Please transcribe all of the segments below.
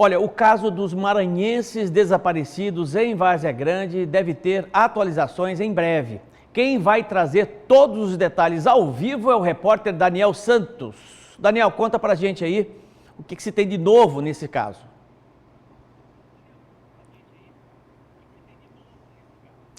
Olha, o caso dos maranhenses desaparecidos em Várzea Grande deve ter atualizações em breve. Quem vai trazer todos os detalhes ao vivo é o repórter Daniel Santos. Daniel, conta pra gente aí o que se tem de novo nesse caso.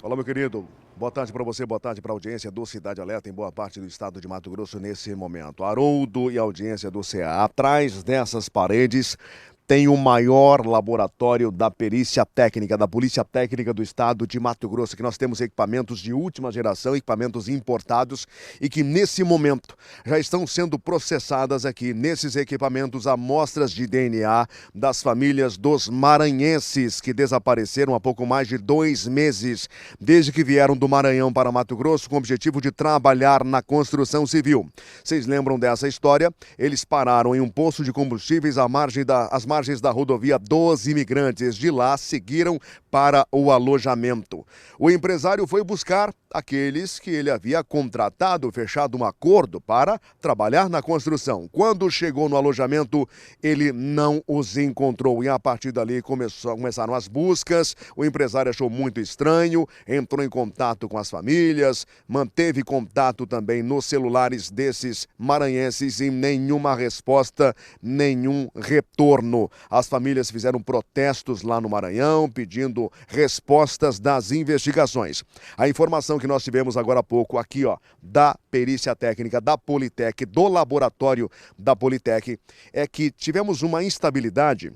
Olá, meu querido. Boa tarde para você, boa tarde para a audiência do Cidade Alerta em boa parte do estado de Mato Grosso nesse momento. Haroldo e a audiência do CA. Atrás dessas paredes tem o maior laboratório da perícia técnica, da Polícia Técnica do Estado de Mato Grosso, que nós temos equipamentos de última geração, equipamentos importados e que nesse momento já estão sendo processadas aqui, nesses equipamentos, amostras de DNA das famílias dos maranhenses que desapareceram há pouco mais de 2 meses, desde que vieram do Maranhão para Mato Grosso com o objetivo de trabalhar na construção civil. Vocês lembram dessa história? Eles pararam em um posto de combustíveis às margens da rodovia dos Imigrantes. De lá, seguiram para o alojamento. O empresário foi buscar aqueles que ele havia contratado, fechado um acordo para trabalhar na construção. Quando chegou no alojamento, ele não os encontrou e a partir dali começaram as buscas. O empresário achou muito estranho, entrou em contato com as famílias, manteve contato também nos celulares desses maranhenses e nenhuma resposta, nenhum retorno. As famílias fizeram protestos lá no Maranhão, pedindo respostas das investigações. A informação que nós tivemos agora há pouco aqui, ó, da perícia técnica da Politec, do laboratório da Politec, é que tivemos uma instabilidade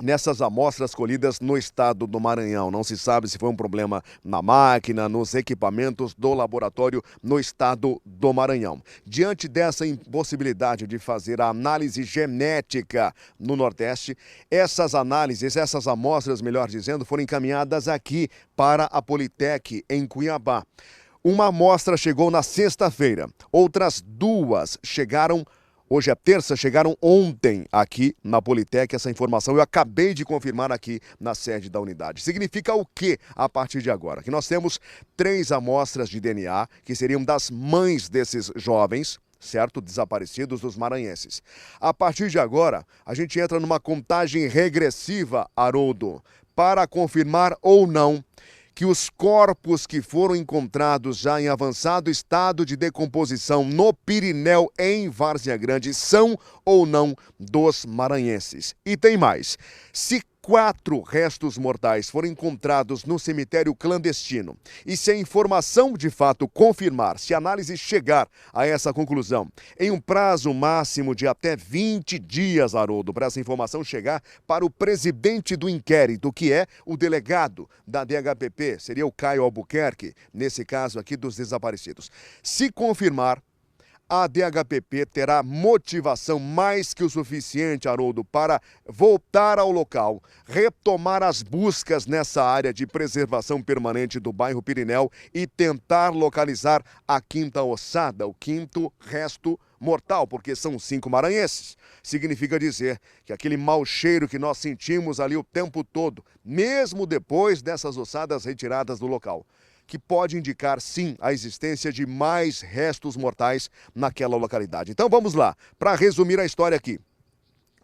nessas amostras colhidas no estado do Maranhão. Não se sabe se foi um problema na máquina, nos equipamentos do laboratório no estado do Maranhão. Diante dessa impossibilidade de fazer a análise genética no Nordeste, essas análises, essas amostras, melhor dizendo, foram encaminhadas aqui para a Politec em Cuiabá. Uma amostra chegou na sexta-feira, outras 2 chegaram hoje é terça, chegaram ontem aqui na Politec. Essa informação eu acabei de confirmar aqui na sede da unidade. Significa o quê a partir de agora? Que nós temos 3 amostras de DNA que seriam das mães desses jovens, certo? Desaparecidos dos maranhenses. A partir de agora, a gente entra numa contagem regressiva, Haroldo, para confirmar ou não que os corpos que foram encontrados já em avançado estado de decomposição no Pirineu, em Várzea Grande, são ou não dos maranhenses. E tem mais. Se 4 restos mortais foram encontrados no cemitério clandestino e se a informação de fato confirmar, se a análise chegar a essa conclusão, em um prazo máximo de até 20 dias, Haroldo, para essa informação chegar para o presidente do inquérito, que é o delegado da DHPP, seria o Caio Albuquerque, nesse caso aqui dos desaparecidos. Se confirmar, a DHPP terá motivação mais que o suficiente, Haroldo, para voltar ao local, retomar as buscas nessa área de preservação permanente do bairro Pirineu e tentar localizar a 5ª ossada, o 5º resto mortal, porque são 5 maranhenses. Significa dizer que aquele mau cheiro que nós sentimos ali o tempo todo, mesmo depois dessas ossadas retiradas do local, que pode indicar, sim, a existência de mais restos mortais naquela localidade. Então vamos lá, para resumir a história aqui.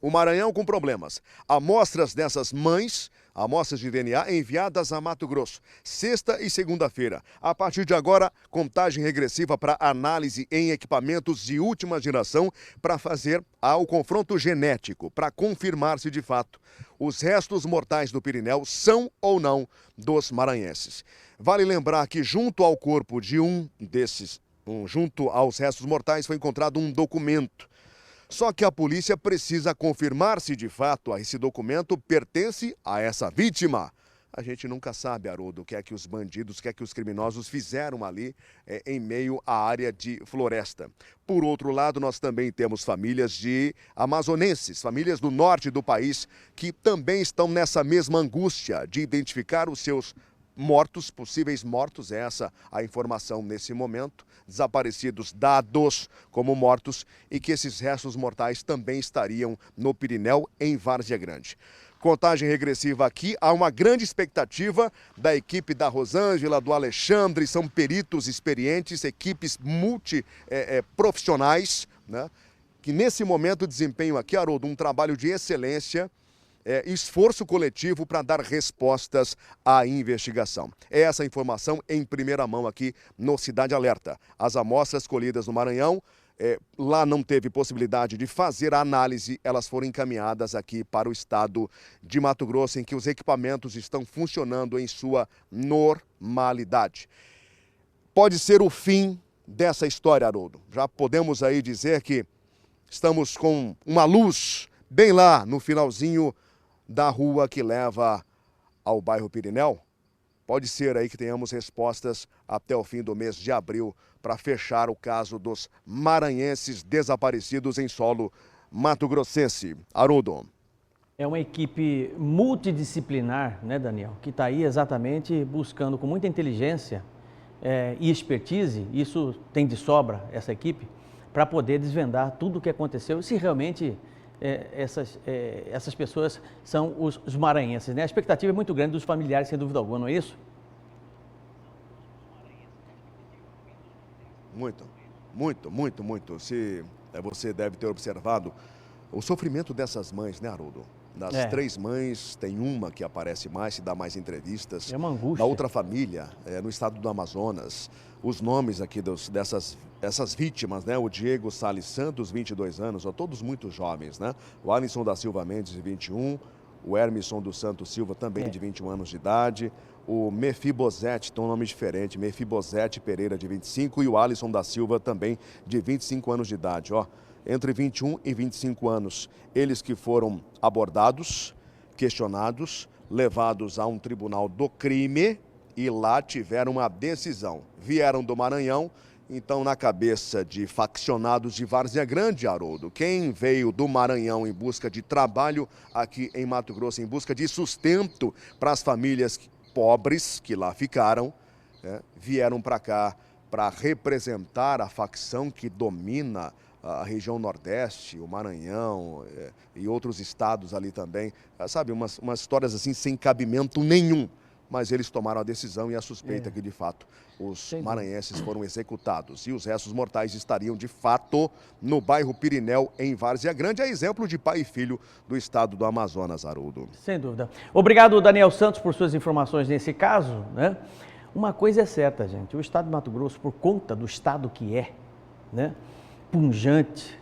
O Maranhão com problemas. Amostras dessas mães, amostras de DNA enviadas a Mato Grosso, sexta e segunda-feira. A partir de agora, contagem regressiva para análise em equipamentos de última geração para fazer o confronto genético, para confirmar se de fato os restos mortais do Pirineu são ou não dos maranhenses. Vale lembrar que junto ao corpo de junto aos restos mortais foi encontrado um documento. Só que a polícia precisa confirmar se de fato esse documento pertence a essa vítima. A gente nunca sabe, Haroldo, o que é que os bandidos, o que é que os criminosos fizeram ali em meio à área de floresta. Por outro lado, nós também temos famílias de amazonenses, famílias do norte do país, que também estão nessa mesma angústia de identificar os seus mortos, possíveis mortos, essa a informação nesse momento, desaparecidos dados como mortos e que esses restos mortais também estariam no Pirineu, em Várzea Grande. Contagem regressiva aqui, há uma grande expectativa da equipe da Rosângela, do Alexandre, são peritos experientes, equipes multiprofissionais, né, que nesse momento desempenham aqui, Haroldo, um trabalho de excelência esforço coletivo para dar respostas à investigação. É essa informação em primeira mão aqui no Cidade Alerta. As amostras colhidas no Maranhão, lá não teve possibilidade de fazer a análise, elas foram encaminhadas aqui para o estado de Mato Grosso, em que os equipamentos estão funcionando em sua normalidade. Pode ser o fim dessa história, Haroldo. Já podemos aí dizer que estamos com uma luz bem lá no finalzinho da rua que leva ao bairro Pirineu. Pode ser aí que tenhamos respostas até o fim do mês de abril para fechar o caso dos maranhenses desaparecidos em solo mato-grossense. Haroldo. É uma equipe multidisciplinar, né, Daniel, que está aí exatamente buscando com muita inteligência e expertise, isso tem de sobra, essa equipe, para poder desvendar tudo o que aconteceu, se realmente essas pessoas são os maranhenses, né? A expectativa é muito grande dos familiares, sem dúvida alguma, não é isso? Muito. Se você deve ter observado o sofrimento dessas mães, né, Haroldo? Das 3 mães, tem uma que aparece mais, se dá mais entrevistas. É uma angústia. Da outra família, no estado do Amazonas, os nomes aqui dessas vítimas, né? O Diego Salles Santos, 22 anos, todos muito jovens, né? O Alisson da Silva Mendes, de 21, o Hermisson dos Santos Silva, também de 21 anos de idade, o Mefibosete, tem um nome diferente, Mefibosete Pereira, de 25, e o Alisson da Silva, também de 25 anos de idade, entre 21 e 25 anos, eles que foram abordados, questionados, levados a um tribunal do crime e lá tiveram uma decisão. Vieram do Maranhão, então na cabeça de faccionados de Várzea Grande, Haroldo, quem veio do Maranhão em busca de trabalho aqui em Mato Grosso, em busca de sustento para as famílias pobres que lá ficaram, vieram para cá para representar a facção que domina a região Nordeste, o Maranhão e outros estados ali também, sabe, umas histórias assim sem cabimento nenhum, mas eles tomaram a decisão e a suspeita que de fato os maranhenses foram executados e os restos mortais estariam de fato no bairro Pirineu, em Várzea Grande, é exemplo de pai e filho do estado do Amazonas, Haroldo. Sem dúvida. Obrigado, Daniel Santos, por suas informações nesse caso, né? Uma coisa é certa, gente, o estado do Mato Grosso, por conta do estado que é, né? Punjante,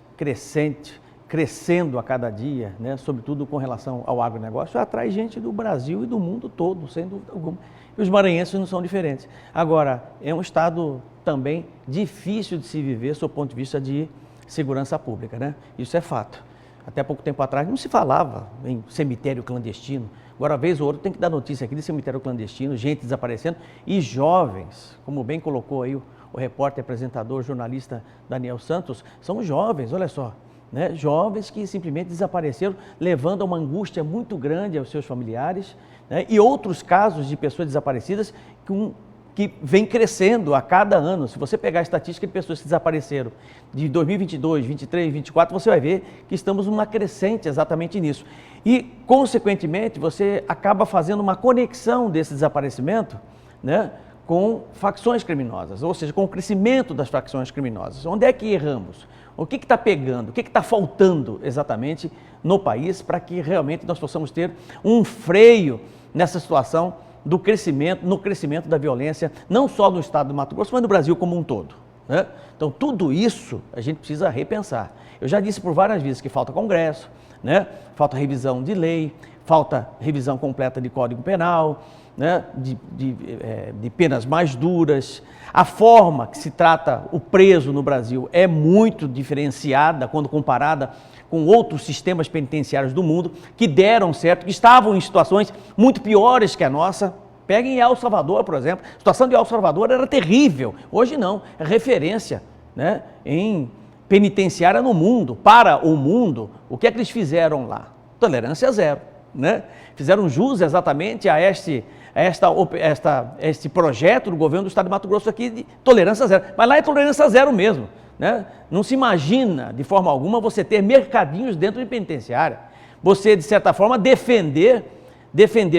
crescendo a cada dia, né? Sobretudo com relação ao agronegócio, atrai gente do Brasil e do mundo todo, sem dúvida alguma. E os maranhenses não são diferentes. Agora, é um estado também difícil de se viver, sob o ponto de vista de segurança pública, né? Isso é fato. Até pouco tempo atrás não se falava em cemitério clandestino. Agora, vez ou outra, tem que dar notícia aqui de cemitério clandestino, gente desaparecendo e jovens, como bem colocou aí o repórter, apresentador, jornalista Daniel Santos, são jovens, olha só, né? Jovens que simplesmente desapareceram, levando a uma angústia muito grande aos seus familiares, né? E outros casos de pessoas desaparecidas que vem crescendo a cada ano. Se você pegar a estatística de pessoas que desapareceram de 2022, 23, 24, você vai ver que estamos numa crescente exatamente nisso. E, consequentemente, você acaba fazendo uma conexão desse desaparecimento, né, com facções criminosas, ou seja, com o crescimento das facções criminosas. Onde é que erramos? O que está pegando? O que está faltando exatamente no país para que realmente nós possamos ter um freio nessa situação no crescimento da violência, não só no estado do Mato Grosso, mas no Brasil como um todo, né? Então, tudo isso a gente precisa repensar. Eu já disse por várias vezes que falta Congresso, né? Falta revisão de lei, falta revisão completa de Código Penal, né? De penas mais duras. A forma que se trata o preso no Brasil é muito diferenciada quando comparada com outros sistemas penitenciários do mundo que deram certo, que estavam em situações muito piores que a nossa. Peguem El Salvador, por exemplo. A situação de El Salvador era terrível. Hoje não, é referência, né, em penitenciária no mundo, para o mundo. O que é que eles fizeram lá? Tolerância zero, né? Fizeram jus exatamente a este projeto do governo do estado de Mato Grosso aqui de tolerância zero. Mas lá é tolerância zero mesmo, né? Não se imagina de forma alguma você ter mercadinhos dentro de penitenciária. Você, de certa forma, defender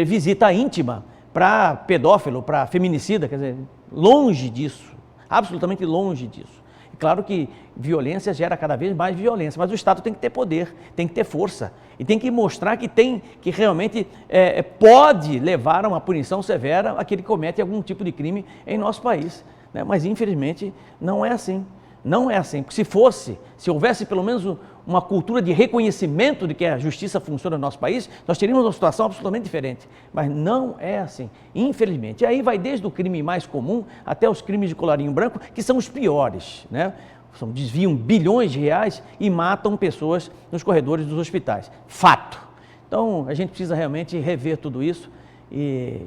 visita íntima para pedófilo, para feminicida, quer dizer, longe disso, absolutamente longe disso. Claro que violência gera cada vez mais violência, mas o Estado tem que ter poder, tem que ter força e tem que mostrar que realmente pode levar a uma punição severa aquele que comete algum tipo de crime em nosso país, né? Mas infelizmente não é assim. Não é assim, porque se houvesse pelo menos uma cultura de reconhecimento de que a justiça funciona no nosso país, nós teríamos uma situação absolutamente diferente. Mas não é assim, infelizmente. E aí vai desde o crime mais comum até os crimes de colarinho branco, que são os piores, né? Desviam bilhões de reais e matam pessoas nos corredores dos hospitais. Fato. Então, a gente precisa realmente rever tudo isso e,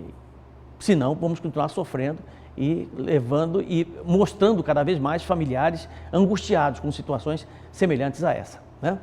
senão, vamos continuar sofrendo e levando e mostrando cada vez mais familiares angustiados com situações semelhantes a essa, né?